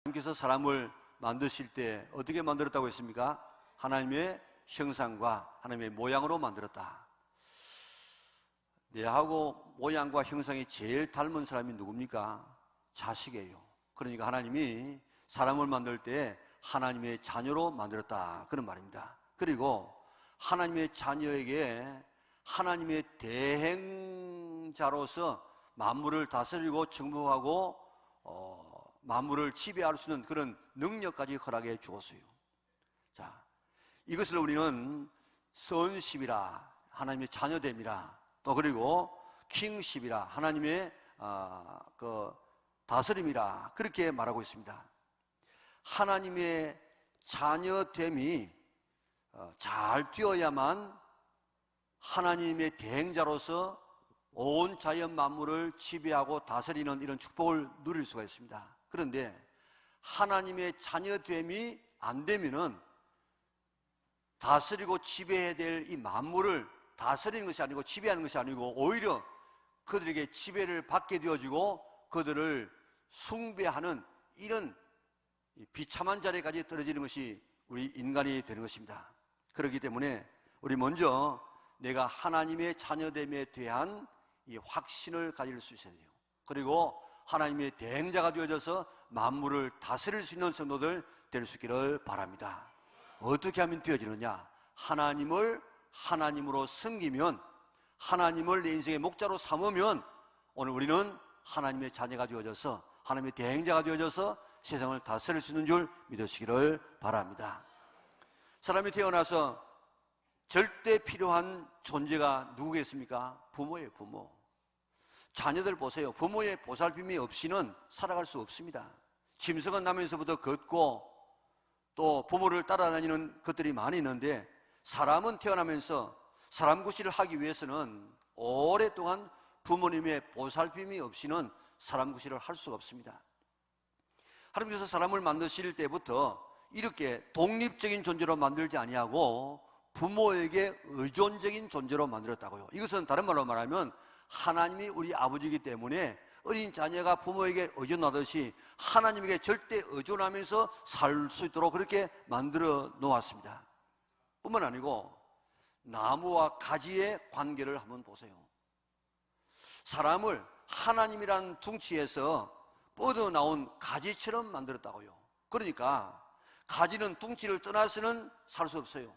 하나님께서 사람을 만드실 때 어떻게 만들었다고 했습니까? 하나님의 형상과 하나님의 모양으로 만들었다. 내하고 모양과 형상이 제일 닮은 사람이 누굽니까? 자식이에요. 그러니까 하나님이 사람을 만들 때 하나님의 자녀로 만들었다, 그런 말입니다. 그리고 하나님의 자녀에게 하나님의 대행자로서 만물을 다스리고 정복하고 만물을 지배할 수 있는 그런 능력까지 허락해 주었어요. 자, 이것을 우리는 선십이라, 하나님의 자녀됨이라, 또 그리고 킹십이라, 하나님의 다스림이라, 그렇게 말하고 있습니다. 하나님의 자녀됨이 잘 되어야만 하나님의 대행자로서 온 자연 만물을 지배하고 다스리는 이런 축복을 누릴 수가 있습니다. 그런데 하나님의 자녀됨이 안 되면은 다스리고 지배해야 될 이 만물을 다스리는 것이 아니고 지배하는 것이 아니고 오히려 그들에게 지배를 받게 되어지고 그들을 숭배하는 이런 비참한 자리까지 떨어지는 것이 우리 인간이 되는 것입니다. 그렇기 때문에 우리 먼저 내가 하나님의 자녀됨에 대한 이 확신을 가질 수 있어야 돼요. 그리고 하나님의 대행자가 되어져서 만물을 다스릴 수 있는 성도들 될 수 있기를 바랍니다. 어떻게 하면 되어지느냐? 하나님을 하나님으로 섬기면, 하나님을 내 인생의 목자로 삼으면 오늘 우리는 하나님의 자녀가 되어져서 하나님의 대행자가 되어져서 세상을 다스릴 수 있는 줄 믿으시기를 바랍니다. 사람이 태어나서 절대 필요한 존재가 누구겠습니까? 부모예요, 부모. 자녀들 보세요. 부모의 보살핌이 없이는 살아갈 수 없습니다. 짐승은 나면서부터 걷고 또 부모를 따라다니는 것들이 많이 있는데, 사람은 태어나면서 사람 구실을 하기 위해서는 오랫동안 부모님의 보살핌이 없이는 사람 구실을 할 수가 없습니다. 하나님께서 사람을 만드실 때부터 이렇게 독립적인 존재로 만들지 아니하고 부모에게 의존적인 존재로 만들었다고요. 이것은 다른 말로 말하면 하나님이 우리 아버지이기 때문에 어린 자녀가 부모에게 의존하듯이 하나님에게 절대 의존하면서 살 수 있도록 그렇게 만들어 놓았습니다. 뿐만 아니고 나무와 가지의 관계를 한번 보세요. 사람을 하나님이란 둥치에서 뻗어나온 가지처럼 만들었다고요. 그러니까 가지는 둥치를 떠나서는 살 수 없어요.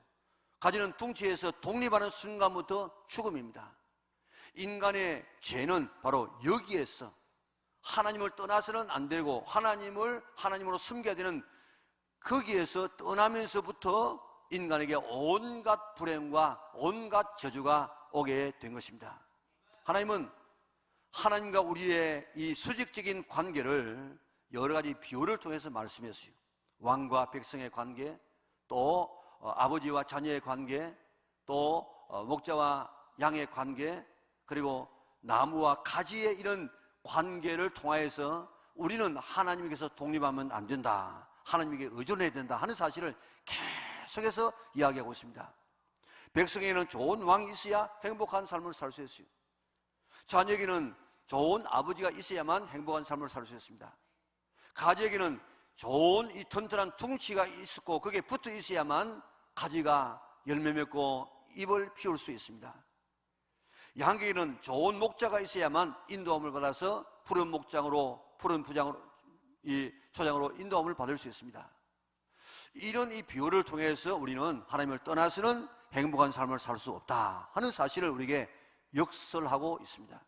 가지는 둥치에서 독립하는 순간부터 죽음입니다. 인간의 죄는 바로 여기에서 하나님을 떠나서는 안 되고 하나님을 하나님으로 섬겨야 되는 거기에서 떠나면서부터 인간에게 온갖 불행과 온갖 저주가 오게 된 것입니다. 하나님은 하나님과 우리의 이 수직적인 관계를 여러 가지 비유를 통해서 말씀했어요. 왕과 백성의 관계, 또 아버지와 자녀의 관계, 또 목자와 양의 관계, 그리고 나무와 가지의 이런 관계를 통하여서 우리는 하나님께서 독립하면 안 된다, 하나님에게 의존해야 된다 하는 사실을 계속해서 이야기하고 있습니다. 백성에게는 좋은 왕이 있어야 행복한 삶을 살 수 있어요. 자녀에게는 좋은 아버지가 있어야만 행복한 삶을 살 수 있습니다. 가지에게는 좋은 이 튼튼한 둥치가 있고 그게 붙어 있어야만 가지가 열매 맺고 잎을 피울 수 있습니다. 양에게는 좋은 목자가 있어야만 인도함을 받아서 푸른 목장으로, 푸른 부장으로, 이 초장으로 인도함을 받을 수 있습니다. 이런 이 비유를 통해서 우리는 하나님을 떠나서는 행복한 삶을 살 수 없다 하는 사실을 우리에게 역설하고 있습니다.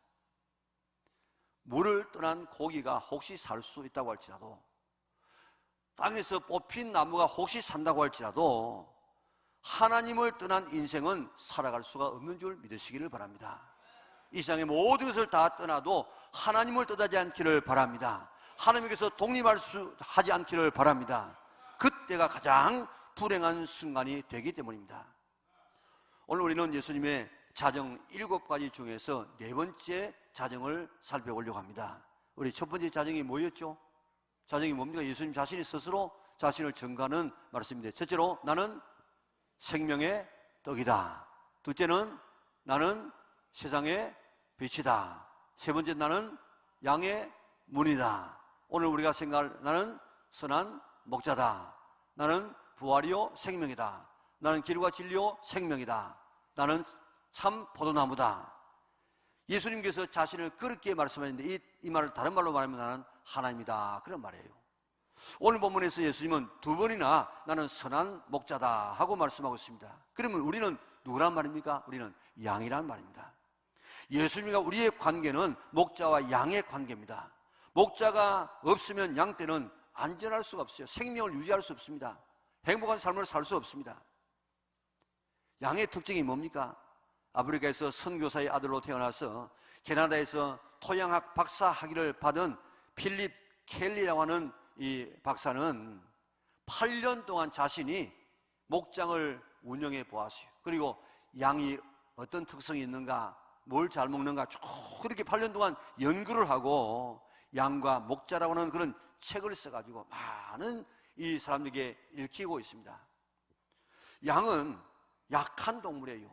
물을 떠난 고기가 혹시 살 수 있다고 할지라도, 땅에서 뽑힌 나무가 혹시 산다고 할지라도 하나님을 떠난 인생은 살아갈 수가 없는 줄 믿으시기를 바랍니다. 이 세상의 모든 것을 다 떠나도 하나님을 떠나지 않기를 바랍니다. 하나님께서 독립하지 않기를 바랍니다. 그때가 가장 불행한 순간이 되기 때문입니다. 오늘 우리는 예수님의 자정 7가지 중에서 4번째 자정을 살펴보려고 합니다. 우리 첫 번째 자정이 뭐였죠? 자정이 뭡니까? 예수님 자신이 스스로 자신을 증거하는 말씀인데, 첫째로 나는 생명의 떡이다. 둘째는 나는 세상의 빛이다. 세 번째 나는 양의 문이다. 오늘 우리가 생각할 나는 선한 목자다. 나는 부활이요 생명이다. 나는 길과 진리요 생명이다. 나는 참 포도나무다. 예수님께서 자신을 그렇게 말씀하셨는데 이 말을 다른 말로 말하면 나는 하나님이다, 그런 말이에요. 오늘 본문에서 예수님은 두 번이나 나는 선한 목자다 하고 말씀하고 있습니다. 그러면 우리는 누구란 말입니까? 우리는 양이란 말입니다. 예수님과 우리의 관계는 목자와 양의 관계입니다. 목자가 없으면 양떼는 안전할 수가 없어요. 생명을 유지할 수 없습니다. 행복한 삶을 살 수 없습니다. 양의 특징이 뭡니까? 아프리카에서 선교사의 아들로 태어나서 캐나다에서 토양학 박사 학위를 받은 필립 켈리라고 하는 이 박사는 8년 동안 자신이 목장을 운영해 보았어요. 그리고 양이 어떤 특성이 있는가, 뭘 잘 먹는가 쭉 그렇게 8년 동안 연구를 하고 양과 목자라고 하는 그런 책을 써가지고 많은 이 사람들에게 읽히고 있습니다. 양은 약한 동물이에요.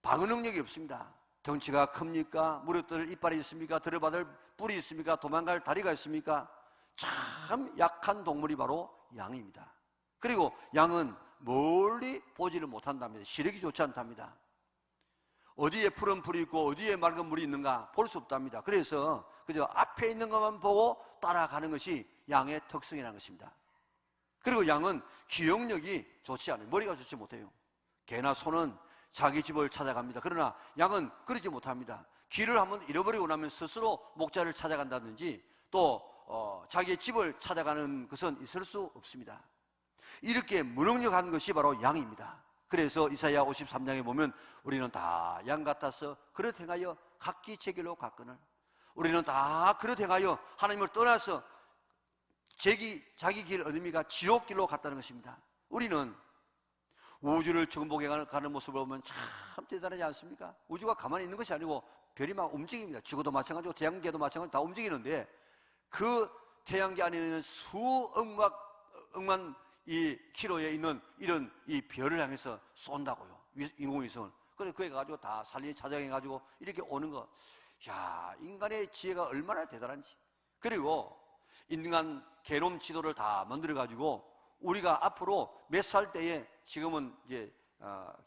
방어 능력이 없습니다. 덩치가 큽니까? 무릎들 이빨이 있습니까? 들어받을 뿔이 있습니까? 도망갈 다리가 있습니까? 참 약한 동물이 바로 양입니다. 그리고 양은 멀리 보지를 못한답니다. 시력이 좋지 않답니다. 어디에 푸른 풀이 있고 어디에 맑은 물이 있는가 볼 수 없답니다. 그래서 그저 앞에 있는 것만 보고 따라가는 것이 양의 특성이라는 것입니다. 그리고 양은 기억력이 좋지 않아요. 머리가 좋지 못해요. 개나 소는 자기 집을 찾아갑니다. 그러나 양은 그러지 못합니다. 길을 한번 잃어버리고 나면 스스로 목자를 찾아간다든지 또 자기의 집을 찾아가는 것은 있을 수 없습니다. 이렇게 무능력한 것이 바로 양입니다. 그래서 이사야 53장에 보면 우리는 다 양 같아서 그릇 행하여 각기 제 길로 갔거늘, 우리는 다 그릇 행하여 하나님을 떠나서 자기 길 어디입니까? 지옥 길로 갔다는 것입니다. 우리는 우주를 정복해 가는 모습을 보면 참 대단하지 않습니까? 우주가 가만히 있는 것이 아니고 별이 막 움직입니다. 지구도 마찬가지고 태양계도 마찬가지고 다 움직이는데 그 태양계 안에 있는 수억만 이 키로에 있는 이런 이 별을 향해서 쏜다고요. 인공위성을. 그래서 그래 가지고 다 살리 찾아내 가지고 이렇게 오는 거. 야, 인간의 지혜가 얼마나 대단한지. 그리고 인간 게놈 지도를 다 만들어 가지고 우리가 앞으로 몇 살 때에 지금은 이제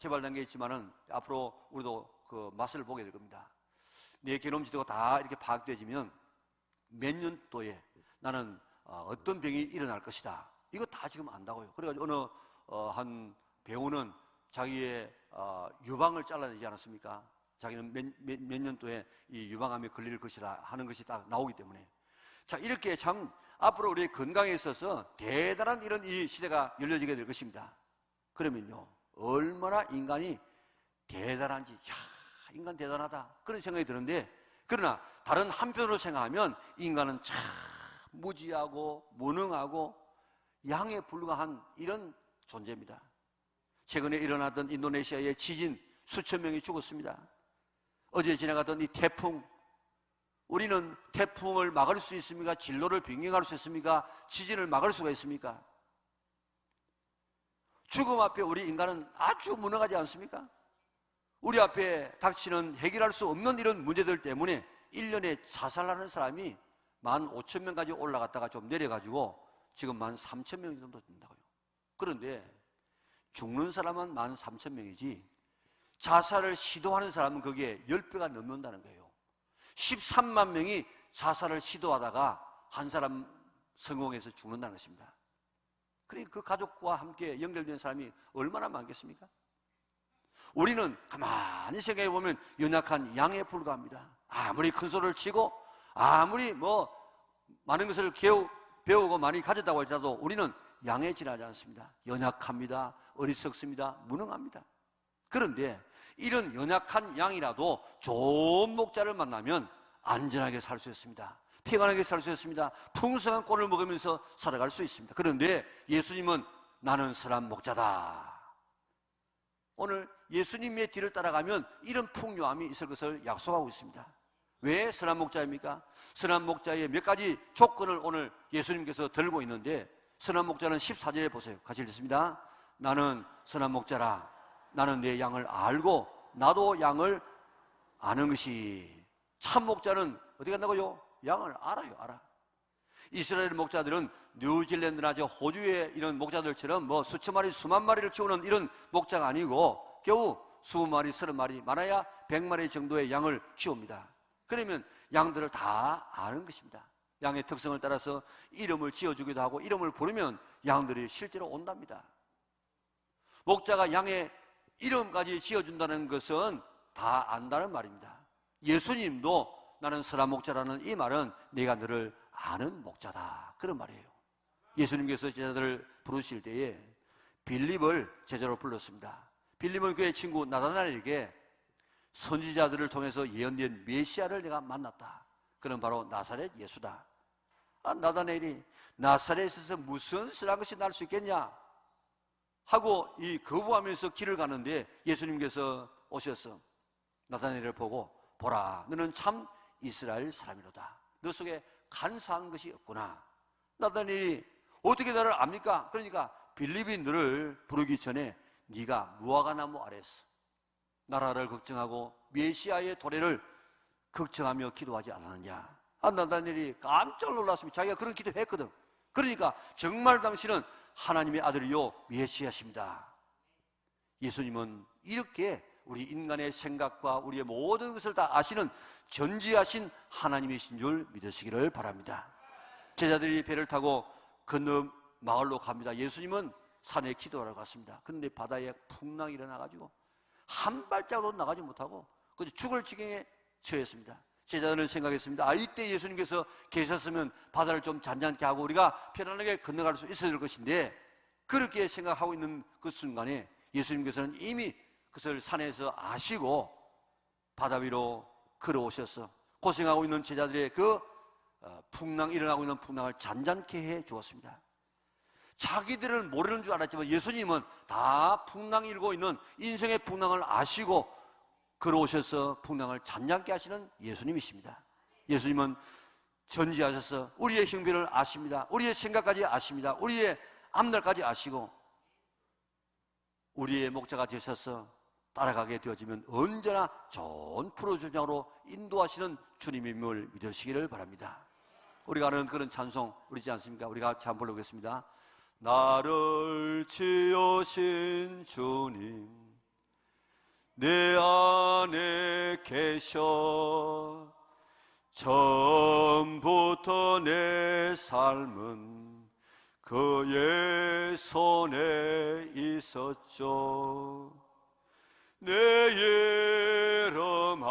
개발 단계에 있지만은 앞으로 우리도 그 맛을 보게 될 겁니다. 내 게놈 지도가 다 이렇게 파악되어지면 몇 년도에 나는 어떤 병이 일어날 것이다. 이거 다 지금 안다고요. 그래가지고 어느 한 배우는 자기의 유방을 잘라내지 않았습니까? 자기는 몇 년도에 이 유방암에 걸릴 것이다 하는 것이 딱 나오기 때문에. 자, 이렇게 참 앞으로 우리의 건강에 있어서 대단한 이런 이 시대가 열려지게 될 것입니다. 그러면요, 얼마나 인간이 대단한지, 야, 인간 대단하다 그런 생각이 드는데, 그러나 다른 한편으로 생각하면 인간은 참 무지하고 무능하고 양에 불과한 이런 존재입니다. 최근에 일어났던 인도네시아의 지진 수천 명이 죽었습니다. 어제 지나갔던 이 태풍, 우리는 태풍을 막을 수 있습니까? 진로를 변경할 수 있습니까? 지진을 막을 수가 있습니까? 죽음 앞에 우리 인간은 아주 무능하지 않습니까? 우리 앞에 닥치는 해결할 수 없는 이런 문제들 때문에 1년에 자살하는 사람이 15,000명까지 올라갔다가 좀 내려가지고 지금 13,000명 정도 된다고요. 그런데 죽는 사람은 13,000명이지 자살을 시도하는 사람은 그게 10배가 넘는다는 거예요. 13만 명이 자살을 시도하다가 한 사람 성공해서 죽는다는 것입니다. 그러니까 그 가족과 함께 연결된 사람이 얼마나 많겠습니까? 우리는 가만히 생각해 보면 연약한 양에 불과합니다. 아무리 큰 소리를 치고 아무리 많은 것을 배우고 많이 가졌다고 할지라도 우리는 양에 지나지 않습니다. 연약합니다. 어리석습니다. 무능합니다. 그런데 이런 연약한 양이라도 좋은 목자를 만나면 안전하게 살 수 있습니다. 평안하게 살 수 있습니다. 풍성한 꼴을 먹으면서 살아갈 수 있습니다. 그런데 예수님은 나는 선한 목자다. 오늘 예수님의 뒤를 따라가면 이런 풍요함이 있을 것을 약속하고 있습니다. 왜 선한 목자입니까? 선한 목자의 몇 가지 조건을 오늘 예수님께서 들고 있는데, 선한 목자는 14절에 보세요. 같이 읽습니다. 나는 선한 목자라. 나는 내 양을 알고 나도 양을 아는 것이. 참 목자는 어디 간다고요? 양을 알아요. 알아. 이스라엘 목자들은 뉴질랜드나 저 호주의 이런 목자들처럼 뭐 수천 마리, 수만 마리를 키우는 이런 목자가 아니고 겨우 20마리, 30마리, 많아야 100마리 정도의 양을 키웁니다. 그러면 양들을 다 아는 것입니다. 양의 특성을 따라서 이름을 지어주기도 하고 이름을 부르면 양들이 실제로 온답니다. 목자가 양의 이름까지 지어준다는 것은 다 안다는 말입니다. 예수님도 나는 선한 목자라는 이 말은 내가 너를 아는 목자다, 그런 말이에요. 예수님께서 제자들을 부르실 때에 빌립을 제자로 불렀습니다. 빌립은 그의 친구 나다나엘에게 선지자들을 통해서 예언된 메시아를 내가 만났다. 그는 바로 나사렛 예수다. 나다나엘이 나사렛에서 무슨 선한 것이 날 수 있겠냐 하고 이 거부하면서 길을 가는데 예수님께서 오셔서 나다나엘을 보고 보라, 너는 참 이스라엘 사람이로다. 너 속에 간사한 것이 없구나. 나다나엘이 어떻게 나를 압니까? 그러니까 빌립이 너를 부르기 전에 네가 무화과나무 아래에서 나라를 걱정하고 메시아의 도래를 걱정하며 기도하지 않았느냐. 나다나엘이 깜짝 놀랐습니다. 자기가 그런 기도했거든. 그러니까 정말 당신은 하나님의 아들이요 메시아십니다. 예수님은 이렇게 우리 인간의 생각과 우리의 모든 것을 다 아시는 전지하신 하나님이신 줄 믿으시기를 바랍니다. 제자들이 배를 타고 건너 마을로 갑니다. 예수님은 산에 기도하러 갔습니다. 그런데 바다에 풍랑이 일어나가지고 한 발자국도 나가지 못하고 죽을 지경에 처했습니다. 제자들은 생각했습니다. 이때 예수님께서 계셨으면 바다를 좀 잔잔케 하고 우리가 편안하게 건너갈 수 있어야 될 것인데, 그렇게 생각하고 있는 그 순간에 예수님께서는 이미 그것을 산에서 아시고 바다 위로 걸어오셔서 고생하고 있는 제자들의 그 일어나고 있는 풍랑을 잔잔케 해 주었습니다. 자기들은 모르는 줄 알았지만 예수님은 다 풍랑이 일고 있는 인생의 풍랑을 아시고 걸어오셔서 풍랑을 잔잔케 하시는 예수님이십니다. 예수님은 전지하셔서 우리의 형편을 아십니다. 우리의 생각까지 아십니다. 우리의 앞날까지 아시고 우리의 목자가 되셔서 따라가게 되어지면 언제나 좋은 프로주장으로 인도하시는 주님임을 믿으시기를 바랍니다. 우리가 아는 그런 찬송 우리지 않습니까? 우리가 같이 한번 불러보겠습니다. 나를 지으신 주님 내 안에 계셔 처음부터 내 삶은 그의 손에 있었죠. 내 이름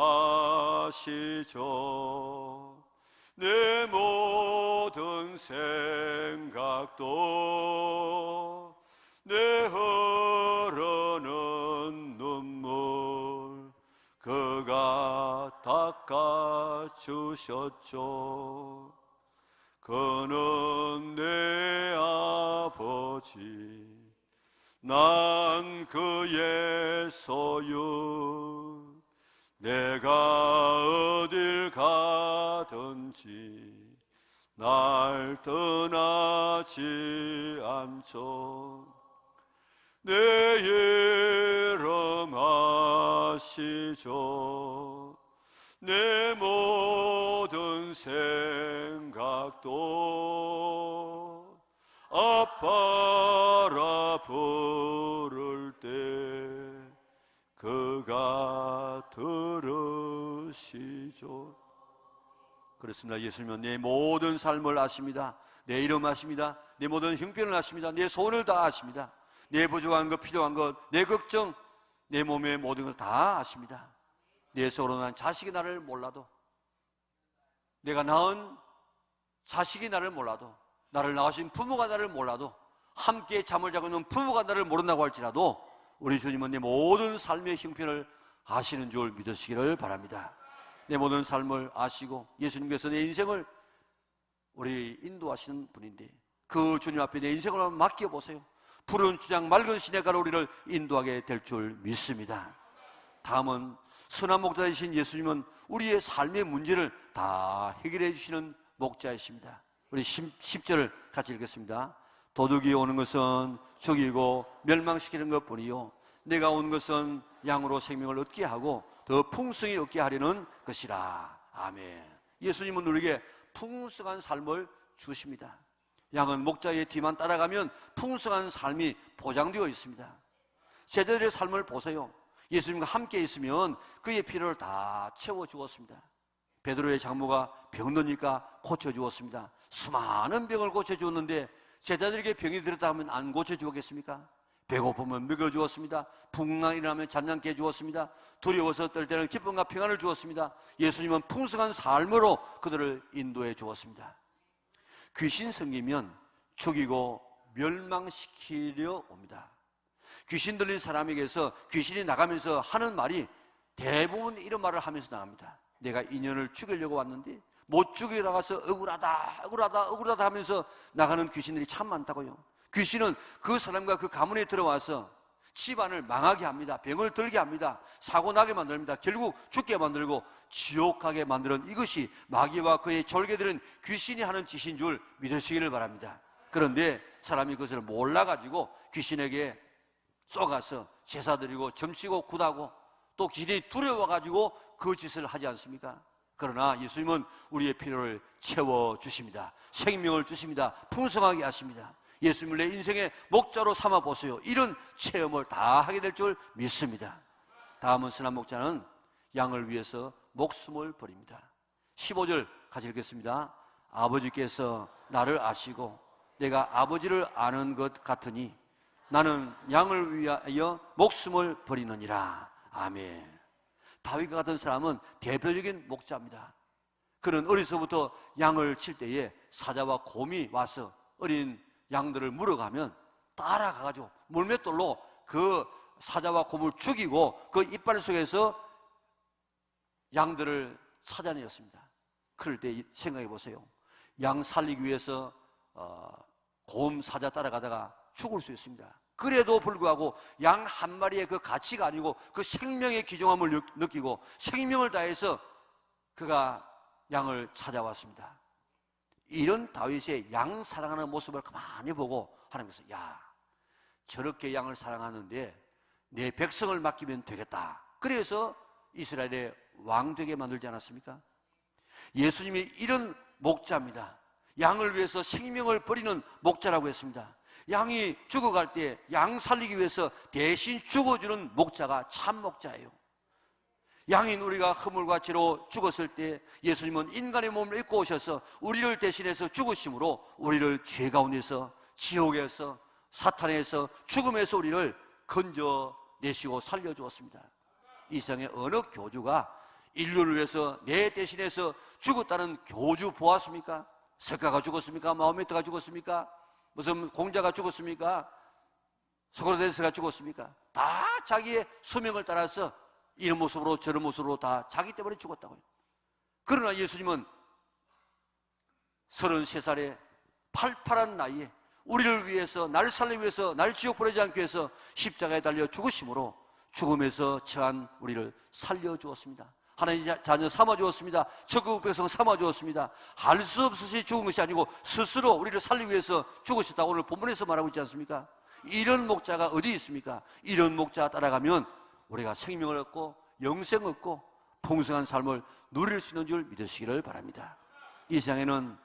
아시죠. 내 모든 생각도 내 흐르는 눈물 그가 닦아주셨죠. 그는 내 아버지 난 그의 소유 내가 어딜 가든지 날 떠나지 않죠. 내 이름 아시죠. 내 모든 생각도 아빠라 부를 때 그가 들으시죠. 그렇습니다. 예수님은 내 모든 삶을 아십니다. 내 이름 아십니다. 내 모든 형편을 아십니다. 내 소원을 다 아십니다. 내 부족한 것, 필요한 것, 내 걱정, 내 몸의 모든 걸 다 아십니다. 내 속으로 난 자식이 나를 몰라도, 내가 낳은 자식이 나를 몰라도, 나를 낳으신 부모가 나를 몰라도, 함께 잠을 자고 있는 부모가 나를 모른다고 할지라도 우리 주님은 내 모든 삶의 형편을 아시는 줄 믿으시기를 바랍니다. 내 모든 삶을 아시고 예수님께서 내 인생을 우리 인도하시는 분인데 그 주님 앞에 내 인생을 한번 맡겨보세요. 푸른 주장 맑은 시냇가로 우리를 인도하게 될 줄 믿습니다. 다음은 선한 목자이신 예수님은 우리의 삶의 문제를 다 해결해 주시는 목자이십니다. 우리 10절을 같이 읽겠습니다. 도둑이 오는 것은 죽이고 멸망시키는 것뿐이요 내가 온 것은 양으로 생명을 얻게 하고 더 풍성히 얻게 하려는 것이라. 아멘. 예수님은 우리에게 풍성한 삶을 주십니다. 양은 목자의 뒤만 따라가면 풍성한 삶이 보장되어 있습니다. 제자들의 삶을 보세요. 예수님과 함께 있으면 그의 필요를 다 채워주었습니다. 베드로의 장모가 병드니까 고쳐주었습니다. 수많은 병을 고쳐주었는데 제자들에게 병이 들었다 하면 안 고쳐주었겠습니까? 배고프면 먹여주었습니다. 풍랑이 일어나면 잠잠게 해주었습니다. 두려워서 떨 때는 기쁨과 평안을 주었습니다. 예수님은 풍성한 삶으로 그들을 인도해 주었습니다. 귀신 생기면 죽이고 멸망시키려 옵니다. 귀신 들린 사람에게서 귀신이 나가면서 하는 말이 대부분 이런 말을 하면서 나갑니다. 내가 인연을 죽이려고 왔는데 못 죽이러 나가서 억울하다 하면서 나가는 귀신들이 참 많다고요. 귀신은 그 사람과 그 가문에 들어와서 집안을 망하게 합니다. 병을 들게 합니다. 사고 나게 만듭니다. 결국 죽게 만들고 지옥 가게 만드는 이것이 마귀와 그의 졸개들은 귀신이 하는 짓인 줄 믿으시기를 바랍니다. 그런데 사람이 그것을 몰라가지고 귀신에게 쏘가서 제사 드리고 점치고 굿하고 또 귀신이 두려워가지고 그 짓을 하지 않습니까? 그러나 예수님은 우리의 필요를 채워주십니다. 생명을 주십니다. 풍성하게 하십니다. 예수님을 내 인생의 목자로 삼아 보세요. 이런 체험을 다 하게 될 줄 믿습니다. 다음은 선한 목자는 양을 위해서 목숨을 버립니다. 15절 같이 읽겠습니다. 아버지께서 나를 아시고 내가 아버지를 아는 것 같으니 나는 양을 위하여 목숨을 버리느니라. 아멘. 다윗과 같은 사람은 대표적인 목자입니다. 그는 어려서부터 양을 칠 때에 사자와 곰이 와서 어린 양들을 물어가면 따라가가지고 물맷돌로 그 사자와 곰을 죽이고 그 이빨 속에서 양들을 찾아내었습니다. 그럴 때 생각해 보세요. 양 살리기 위해서 곰, 사자 따라가다가 죽을 수 있습니다. 그래도 불구하고 양 한 마리의 그 가치가 아니고 그 생명의 귀중함을 느끼고 생명을 다해서 그가 양을 찾아왔습니다. 이런 다윗의 양 사랑하는 모습을 가만히 보고 하나님께서 야, 저렇게 양을 사랑하는데 내 백성을 맡기면 되겠다. 그래서 이스라엘의 왕 되게 만들지 않았습니까? 예수님이 이런 목자입니다. 양을 위해서 생명을 버리는 목자라고 했습니다. 양이 죽어갈 때 양 살리기 위해서 대신 죽어주는 목자가 참 목자예요. 양인 우리가 허물과 죄로 죽었을 때 예수님은 인간의 몸을 입고 오셔서 우리를 대신해서 죽으심으로 우리를 죄 가운데서 지옥에서 사탄에서 죽음에서 우리를 건져내시고 살려주었습니다. 이 세상의 어느 교주가 인류를 위해서 내 대신해서 죽었다는 교주 보았습니까? 석가가 죽었습니까? 마호메트가 죽었습니까? 무슨 공자가 죽었습니까? 소크라테스가 죽었습니까? 다 자기의 소명을 따라서 이런 모습으로 저런 모습으로 다 자기 때문에 죽었다고요. 그러나 예수님은 33살에 팔팔한 나이에 우리를 위해서, 날 살리기 위해서, 날 지옥 보내지 않기 위해서 십자가에 달려 죽으심으로 죽음에서 처한 우리를 살려주었습니다. 하나님 자녀 삼아주었습니다. 적국 백성 삼아주었습니다. 할 수 없이 죽은 것이 아니고 스스로 우리를 살리기 위해서 죽으셨다고 오늘 본문에서 말하고 있지 않습니까? 이런 목자가 어디 있습니까? 이런 목자 따라가면 우리가 생명을 얻고 영생을 얻고 풍성한 삶을 누릴 수 있는 줄 믿으시기를 바랍니다. 이 세상에는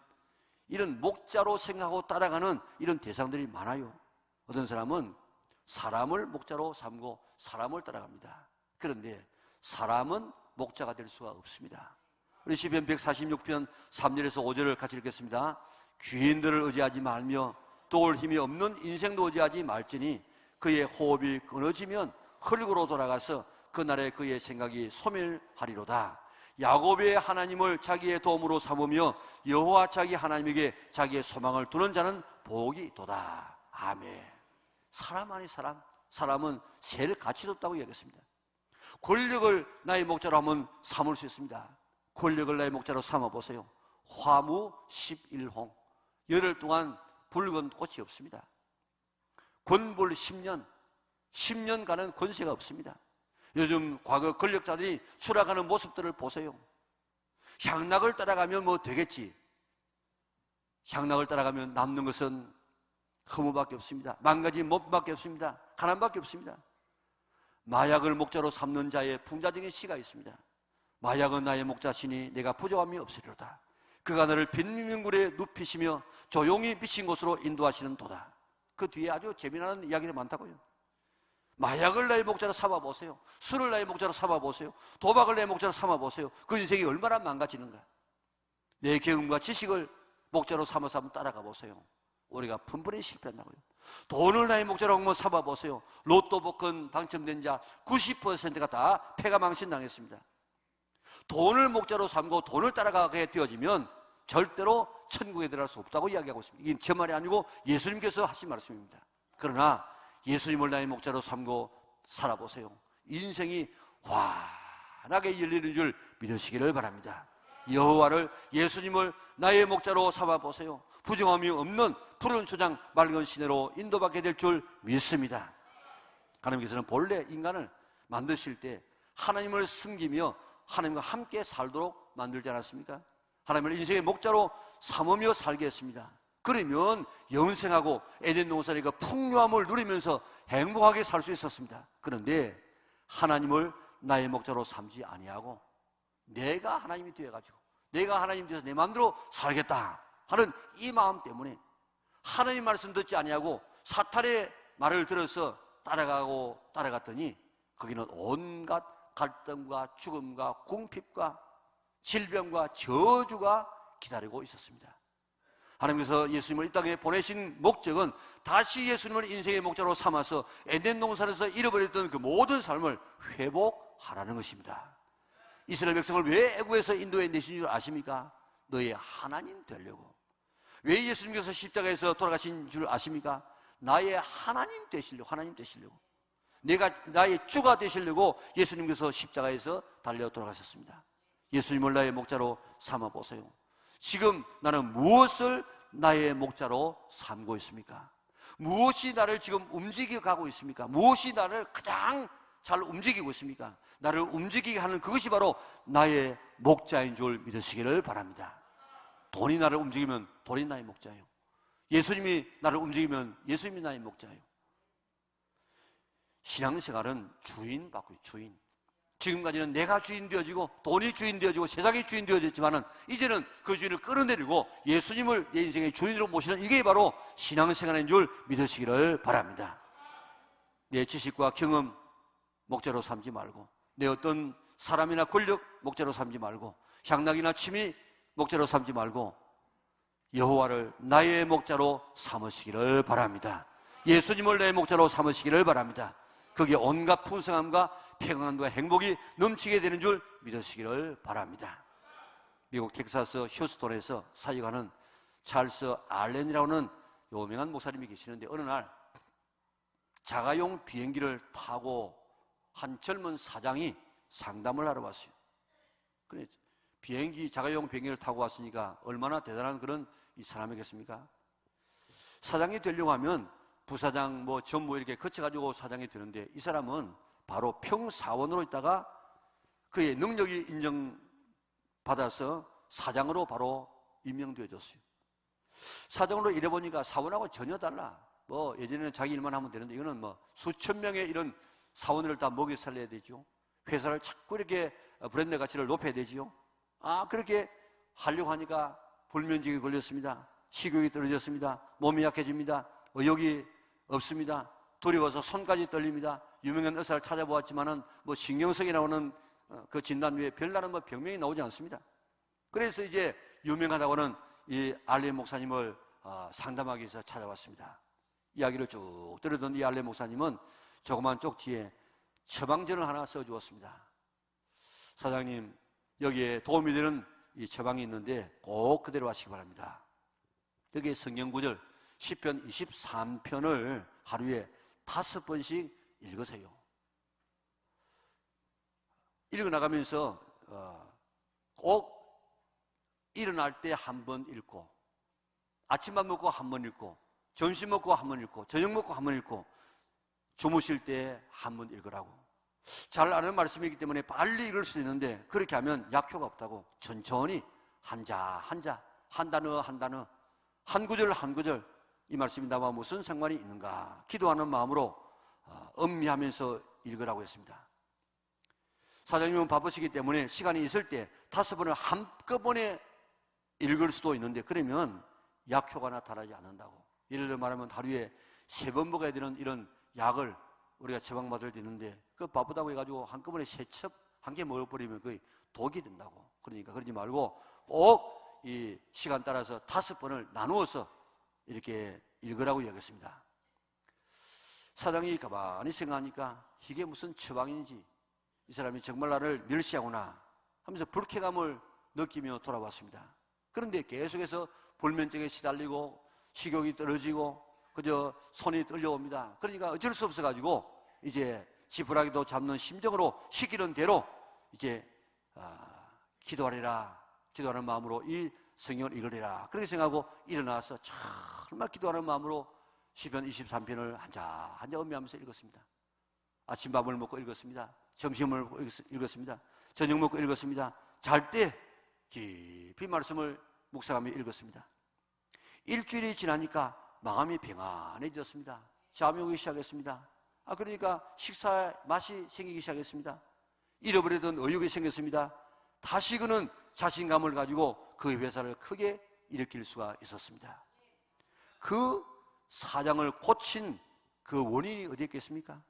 이런 목자로 생각하고 따라가는 이런 대상들이 많아요. 어떤 사람은 사람을 목자로 삼고 사람을 따라갑니다. 그런데 사람은 목자가 될 수가 없습니다. 우리 시편 146편 3절에서 5절을 같이 읽겠습니다. 귀인들을 의지하지 말며 도울 힘이 없는 인생도 의지하지 말지니 그의 호흡이 끊어지면 흙으로 돌아가서 그날에 그의 생각이 소멸하리로다. 야곱의 하나님을 자기의 도움으로 삼으며 여호와 자기 하나님에게 자기의 소망을 두는 자는 복이 있도다. 아멘. 사람 아니 사람은 셀 가치도 없다고 이야기했습니다. 권력을 나의 목자로 하면 삼을 수 있습니다. 권력을 나의 목자로 삼아보세요. 화무 11홍, 열흘 동안 붉은 꽃이 없습니다. 권불 10년간은 권세가 없습니다. 요즘 과거 권력자들이 추락하는 모습들을 보세요. 향락을 따라가면 뭐 되겠지. 향락을 따라가면 남는 것은 허무밖에 없습니다. 망가진 몸밖에 없습니다. 가난밖에 없습니다. 마약을 목자로 삼는 자의 풍자적인 시가 있습니다. 마약은 나의 목자시니 내가 부족함이 없으리로다. 그가 너를 빈민굴에 눕히시며 조용히 미친 곳으로 인도하시는 도다. 그 뒤에 아주 재미나는 이야기가 많다고요. 마약을 나의 목자로 삼아보세요. 술을 나의 목자로 삼아보세요. 도박을 나의 목자로 삼아보세요. 그 인생이 얼마나 망가지는가. 내 경험과 지식을 목자로 삼아서 한번 따라가 보세요. 우리가 분분히 실패한다고요. 돈을 나의 목자로 한번 삼아보세요. 로또 복권 당첨된 자 90%가 다 패가망신당했습니다. 돈을 목자로 삼고 돈을 따라가게 되어지면 절대로 천국에 들어갈 수 없다고 이야기하고 있습니다. 이게 제 말이 아니고 예수님께서 하신 말씀입니다. 그러나 예수님을 나의 목자로 삼고 살아보세요. 인생이 환하게 열리는 줄 믿으시기를 바랍니다. 여호와를, 예수님을 나의 목자로 삼아보세요. 부정함이 없는 푸른 초장 맑은 시내로 인도받게 될 줄 믿습니다. 하나님께서는 본래 인간을 만드실 때 하나님을 섬기며 하나님과 함께 살도록 만들지 않았습니까? 하나님을 인생의 목자로 삼으며 살게 했습니다. 그러면 영생하고 에덴 동산의 그 풍요함을 누리면서 행복하게 살 수 있었습니다. 그런데 하나님을 나의 목자로 삼지 아니하고 내가 하나님이 되어가지고 내가 하나님 되어서 내 마음대로 살겠다 하는 이 마음 때문에 하나님 말씀 듣지 아니하고 사탄의 말을 들어서 따라갔더니 거기는 온갖 갈등과 죽음과 궁핍과 질병과 저주가 기다리고 있었습니다. 하나님께서 예수님을 이 땅에 보내신 목적은 다시 예수님을 인생의 목자로 삼아서 에덴 동산에서 잃어버렸던 그 모든 삶을 회복하라는 것입니다. 이스라엘 백성을 왜 애굽에서 인도해 내신 줄 아십니까? 너의 하나님 되려고. 왜 예수님께서 십자가에서 돌아가신 줄 아십니까? 나의 하나님 되시려고, 하나님 되시려고. 내가 나의 주가 되시려고 예수님께서 십자가에서 달려 돌아가셨습니다. 예수님을 나의 목자로 삼아보세요. 지금 나는 무엇을 나의 목자로 삼고 있습니까? 무엇이 나를 지금 움직여 가고 있습니까? 무엇이 나를 가장 잘 움직이고 있습니까? 나를 움직이게 하는 그것이 바로 나의 목자인 줄 믿으시기를 바랍니다. 돈이 나를 움직이면 돈이 나의 목자예요. 예수님이 나를 움직이면 예수님이 나의 목자예요. 신앙생활은 주인 바꾸요, 주인. 지금까지는 내가 주인 되어지고 돈이 주인 되어지고 세상이 주인 되어졌지만은 이제는 그 주인을 끌어내리고 예수님을 내 인생의 주인으로 모시는 이게 바로 신앙생활인 줄 믿으시기를 바랍니다. 내 지식과 경험 목자로 삼지 말고, 내 어떤 사람이나 권력 목자로 삼지 말고, 향락이나 취미 목자로 삼지 말고 여호와를 나의 목자로 삼으시기를 바랍니다. 예수님을 나의 목자로 삼으시기를 바랍니다. 거기에 온갖 풍성함과 평안과 행복이 넘치게 되는 줄 믿으시기를 바랍니다. 미국 텍사스 휴스톤에서 사역하는 찰스 알렌이라는 유명한 목사님이 계시는데 어느 날 자가용 비행기를 타고 한 젊은 사장이 상담을 하러 왔어요. 그래, 자가용 비행기를 타고 왔으니까 얼마나 대단한 그런 이 사람이겠습니까? 사장이 되려고 하면 부사장, 전무 이렇게 거쳐가지고 사장이 되는데 이 사람은 바로 평사원으로 있다가 그의 능력이 인정받아서 사장으로 바로 임명되어졌어요. 사장으로 일해보니까 사원하고 전혀 달라. 예전에는 자기 일만 하면 되는데 이거는 수천 명의 이런 사원을 다 먹여 살려야 되죠. 회사를 자꾸 이렇게 브랜드 가치를 높여야 되죠. 그렇게 하려고 하니까 불면증이 걸렸습니다. 식욕이 떨어졌습니다. 몸이 약해집니다. 의욕이 없습니다. 두려워서 손까지 떨립니다. 유명한 의사를 찾아보았지만은 신경성이 나오는 그 진단 외에 별다른 병명이 나오지 않습니다. 그래서 이제 유명하다고는 이 알렌 목사님을 상담하기 위해서 찾아왔습니다. 이야기를 쭉 들으던 이 알렌 목사님은 조그만 쪽지에 처방전을 하나 써주었습니다. 사장님, 여기에 도움이 되는 이 처방이 있는데 꼭 그대로 하시기 바랍니다. 여기에 성경구절 시편 23편을 하루에 5번씩 읽으세요. 읽어나가면서 꼭 일어날 때 한 번 읽고, 아침밥 먹고 한 번 읽고, 점심 먹고 한 번 읽고, 저녁 먹고 한 번 읽고, 주무실 때 한 번 읽으라고. 잘 아는 말씀이기 때문에 빨리 읽을 수 있는데 그렇게 하면 약효가 없다고 천천히 한 자 한 자, 한 단어 한 단어, 한 구절 한 구절, 이 말씀이 나와 무슨 상관이 있는가 기도하는 마음으로 음미하면서 읽으라고 했습니다. 사장님은 바쁘시기 때문에 시간이 있을 때 5번을 한꺼번에 읽을 수도 있는데 그러면 약효가 나타나지 않는다고. 예를 들어 말하면 하루에 3번 먹어야 되는 이런 약을 우리가 처방받을 때 있는데 그 바쁘다고 해가지고 한꺼번에 3첩 한 개 먹어버리면 거의 독이 된다고. 그러니까 그러지 말고 꼭 이 시간 따라서 5번을 나누어서 이렇게 읽으라고 이야기했습니다. 사장이 가만히 생각하니까 이게 무슨 처방인지, 이 사람이 정말 나를 멸시하구나 하면서 불쾌감을 느끼며 돌아왔습니다. 그런데 계속해서 불면증에 시달리고 식욕이 떨어지고 그저 손이 떨려옵니다. 그러니까 어쩔 수 없어가지고 이제 지푸라기도 잡는 심정으로 시키는 대로 이제 기도하리라, 기도하는 마음으로 이 성경을 읽으리라 그렇게 생각하고 일어나서 정말 기도하는 마음으로 시편 23편을 한자 음미하면서 읽었습니다. 아침밥을 먹고 읽었습니다. 점심을 먹고 읽었습니다. 저녁 먹고 읽었습니다. 잘 때 깊이 말씀을 묵상하며 읽었습니다. 일주일이 지나니까 마음이 평안해졌습니다. 잠이 오기 시작했습니다. 그러니까 식사에 맛이 생기기 시작했습니다. 잃어버리던 의욕이 생겼습니다. 다시 그는 자신감을 가지고 그 회사를 크게 일으킬 수가 있었습니다. 그 사장을 고친 그 원인이 어디 있겠습니까?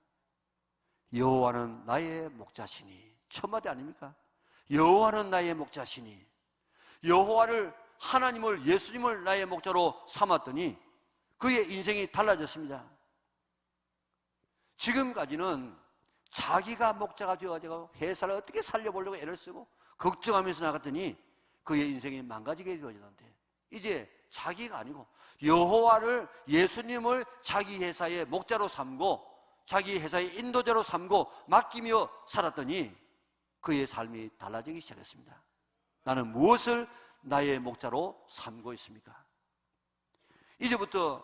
여호와는 나의 목자시니. 첫마디 아닙니까? 여호와는 나의 목자시니. 여호와를, 하나님을, 예수님을 나의 목자로 삼았더니 그의 인생이 달라졌습니다. 지금까지는 자기가 목자가 되어가지고 회사를 어떻게 살려보려고 애를 쓰고 걱정하면서 나갔더니 그의 인생이 망가지게 되어지는데 이제 자기가 아니고 여호와를, 예수님을 자기 회사의 목자로 삼고 자기 회사의 인도자로 삼고 맡기며 살았더니 그의 삶이 달라지기 시작했습니다. 나는 무엇을 나의 목자로 삼고 있습니까? 이제부터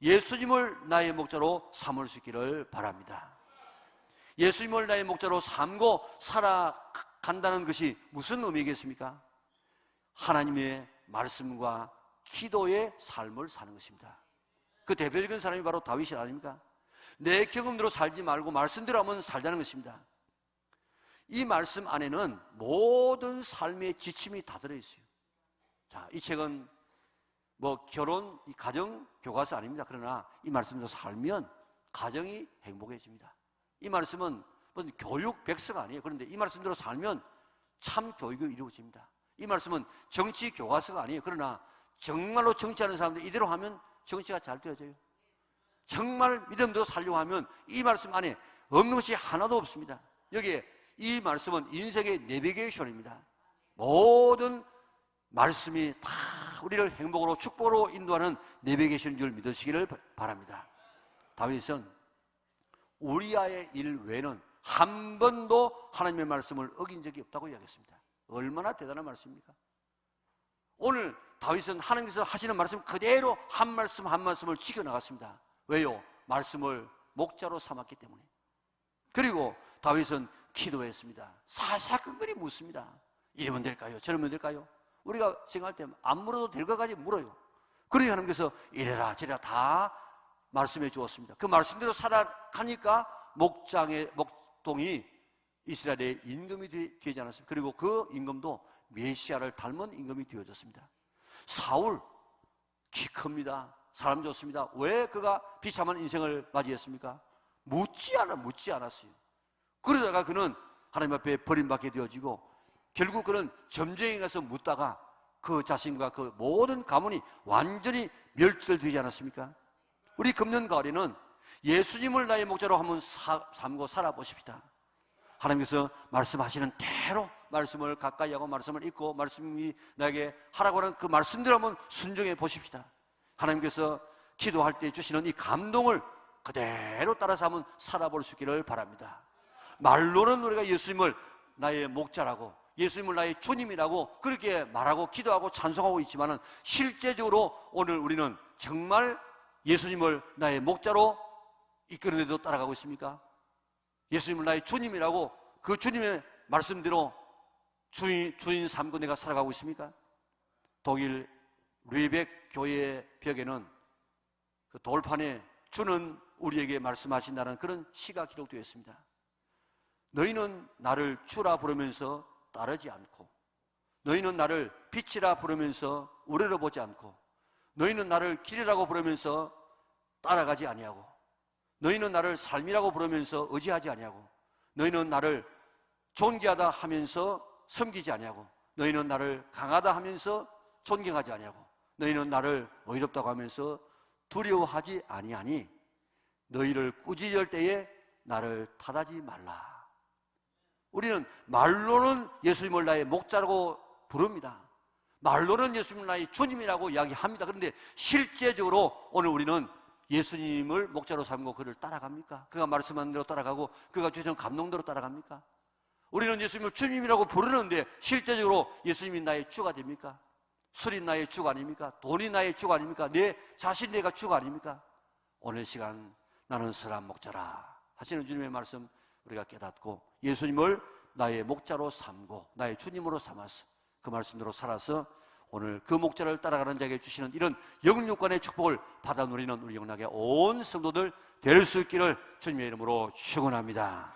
예수님을 나의 목자로 삼을 수 있기를 바랍니다. 예수님을 나의 목자로 삼고 살아간다는 것이 무슨 의미겠습니까? 하나님의 말씀과 기도의 삶을 사는 것입니다. 그 대표적인 사람이 바로 다윗이 아닙니까? 내 경험대로 살지 말고 말씀대로 하면 살자는 것입니다. 이 말씀 안에는 모든 삶의 지침이 다 들어있어요. 자, 이 책은 결혼, 가정 교과서 아닙니다. 그러나 이 말씀대로 살면 가정이 행복해집니다. 이 말씀은 무슨 교육 백서가 아니에요. 그런데 이 말씀대로 살면 참 교육이 이루어집니다. 이 말씀은 정치 교과서가 아니에요. 그러나 정말로 정치하는 사람들 이대로 하면 정치가 잘 되어져요. 정말 믿음대로 살려고 하면 이 말씀 안에 없는 것이 하나도 없습니다. 여기에 이 말씀은 인생의 내비게이션입니다. 모든 말씀이 다 우리를 행복으로 축복으로 인도하는 내비게이션인 줄 믿으시기를 바랍니다. 다윗은 우리아의 일 외에는 한 번도 하나님의 말씀을 어긴 적이 없다고 이야기했습니다. 얼마나 대단한 말씀입니까? 오늘 다윗은 하나님께서 하시는 말씀 그대로 한 말씀 한 말씀을 지켜나갔습니다. 왜요? 말씀을 목자로 삼았기 때문에. 그리고 다윗은 기도했습니다. 사사건건이 묻습니다. 이러면 될까요? 저러면 될까요? 우리가 생각할 때 안 물어도 될 것까지 물어요. 그러니 하나님께서 이래라 저래라 다 말씀해 주었습니다. 그 말씀대로 살아가니까 목동이 이스라엘의 임금이 되지 않았습니까? 그리고 그 임금도 메시아를 닮은 임금이 되어졌습니다. 사울 키 큽니다. 사람 좋습니다. 왜 그가 비참한 인생을 맞이했습니까? 묻지 않았어요. 그러다가 그는 하나님 앞에 버림받게 되어지고 결국 그는 점쟁이 가서 묻다가 그 자신과 그 모든 가문이 완전히 멸절되지 않았습니까? 우리 금년 가을에는 예수님을 나의 목자로 한번 삼고 살아보십시다. 하나님께서 말씀하시는 대로 말씀을 가까이 하고 말씀을 읽고 말씀이 나에게 하라고 하는 그 말씀대로 한번 순종해 보십시다. 하나님께서 기도할 때 주시는 이 감동을 그대로 따라서 한번 살아볼 수 있기를 바랍니다. 말로는 우리가 예수님을 나의 목자라고 예수님을 나의 주님이라고 그렇게 말하고 기도하고 찬송하고 있지만은 실제적으로 오늘 우리는 정말 예수님을 나의 목자로 이끄는데도 따라가고 있습니까? 예수님을 나의 주님이라고 그 주님의 말씀대로 주인 삼고 내가 살아가고 있습니까? 독일 르이벡 교회의 벽에는 그 돌판에 주는 우리에게 말씀하신다는 그런 시가 기록되어 있습니다. 너희는 나를 주라 부르면서 따르지 않고 너희는 나를 빛이라 부르면서 우러러보지 않고, 너희는 나를 길이라고 부르면서 따라가지 아니하고, 너희는 나를 삶이라고 부르면서 의지하지 아니하고, 너희는 나를 존귀하다 하면서 섬기지 아니하고, 너희는 나를 강하다 하면서 존경하지 아니하고, 너희는 나를 의롭다고 하면서 두려워하지 아니하니 너희를 꾸짖을 때에 나를 탓하지 말라. 우리는 말로는 예수님을 나의 목자라고 부릅니다. 말로는 예수님을 나의 주님이라고 이야기합니다. 그런데 실제적으로 오늘 우리는 예수님을 목자로 삼고 그를 따라갑니까? 그가 말씀한 대로 따라가고 그가 주시는 감동대로 따라갑니까? 우리는 예수님을 주님이라고 부르는데 실제적으로 예수님이 나의 주가 됩니까? 술이 나의 주가 아닙니까? 돈이 나의 주가 아닙니까? 내 자신 내가 주가 아닙니까? 오늘 시간 나는 선한 목자라 하시는 주님의 말씀 우리가 깨닫고 예수님을 나의 목자로 삼고 나의 주님으로 삼아서 그 말씀대로 살아서 오늘 그 목자를 따라가는 자에게 주시는 이런 영육간의 축복을 받아 누리는 우리 영락의 온 성도들 될 수 있기를 주님의 이름으로 축원합니다.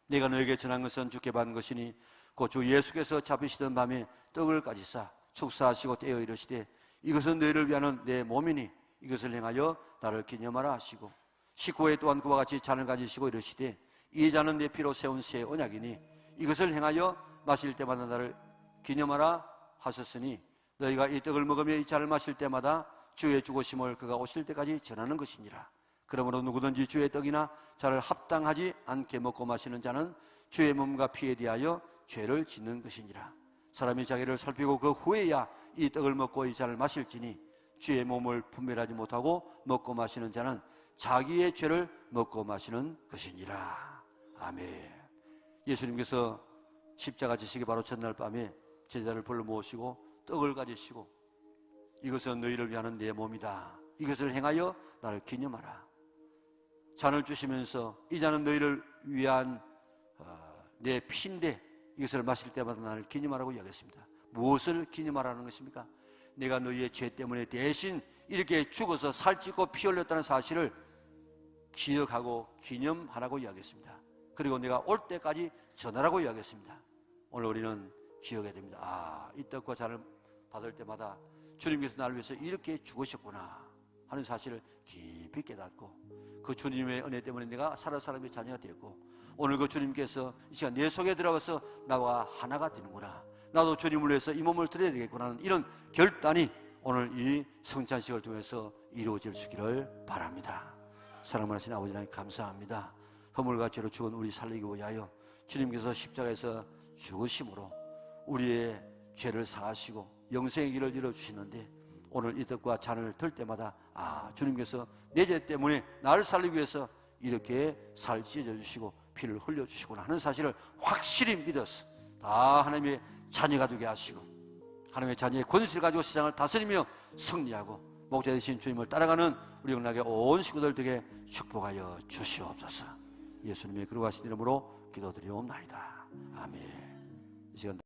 내가 너에게 전한 것은 주께 받은 것이니 곧 주 예수께서 잡히시던 밤에 떡을 가지사 축사하시고 떼어 이르시되 이것은 너희를 위하는 내 몸이니 이것을 행하여 나를 기념하라 하시고 19회 또한 그와 같이 잔을 가지시고 이르시되 이 잔은 내 피로 세운 새 언약이니 이것을 행하여 마실 때마다 나를 기념하라 하셨으니 너희가 이 떡을 먹으며 이 잔을 마실 때마다 주의 죽으심을 그가 오실 때까지 전하는 것이니라. 그러므로 누구든지 주의 떡이나 잔을 합당하지 않게 먹고 마시는 자는 주의 몸과 피에 대하여 죄를 짓는 것이니라. 사람이 자기를 살피고 그 후에야 이 떡을 먹고 이 잔을 마실지니 주의 몸을 분별하지 못하고 먹고 마시는 자는 자기의 죄를 먹고 마시는 것이니라. 아멘. 예수님께서 십자가 지시기 바로 전날 밤에 제자를 불러 모으시고 떡을 가지시고 이것은 너희를 위하는 내 몸이다. 이것을 행하여 나를 기념하라. 잔을 주시면서 이 잔은 너희를 위한 내 피인데 이것을 마실 때마다 나를 기념하라고 이야기했습니다. 무엇을 기념하라는 것입니까? 내가 너희의 죄 때문에 대신 이렇게 죽어서 살찌고 피 흘렸다는 사실을 기억하고 기념하라고 이야기했습니다. 그리고 내가 올 때까지 전하라고 이야기했습니다. 오늘 우리는 기억해야 됩니다. 이 떡과 잔을 받을 때마다 주님께서 나를 위해서 이렇게 죽으셨구나 하는 사실을 깊이 깨닫고 그 주님의 은혜 때문에 내가 살아 사람의 자녀가 되었고 오늘 그 주님께서 이 시간 내 속에 들어가서 나와 하나가 되는구나, 나도 주님을 위해서 이 몸을 드려야 되겠구나 하는 이런 결단이 오늘 이 성찬식을 통해서 이루어질 수 있기를 바랍니다. 사랑하신 아버지 하나님 감사합니다. 허물과 죄로 죽은 우리 살리기 위하여 주님께서 십자가에서 죽으심으로 우리의 죄를 사하시고 영생의 길을 열어주시는데 오늘 이 떡과 잔을 들 때마다 주님께서 내 죄 때문에 나를 살리기 위해서 이렇게 살 찢어 주시고 피를 흘려주시구나 하는 사실을 확실히 믿어서 다 하나님의 자녀가 되게 하시고 하나님의 자녀의 권세를 가지고 세상을 다스리며 승리하고 목자 되신 주님을 따라가는 우리 영락의 온 식구들 되게 축복하여 주시옵소서. 예수님의 그러하신 이름으로 기도드리옵나이다. 아멘. 이 시간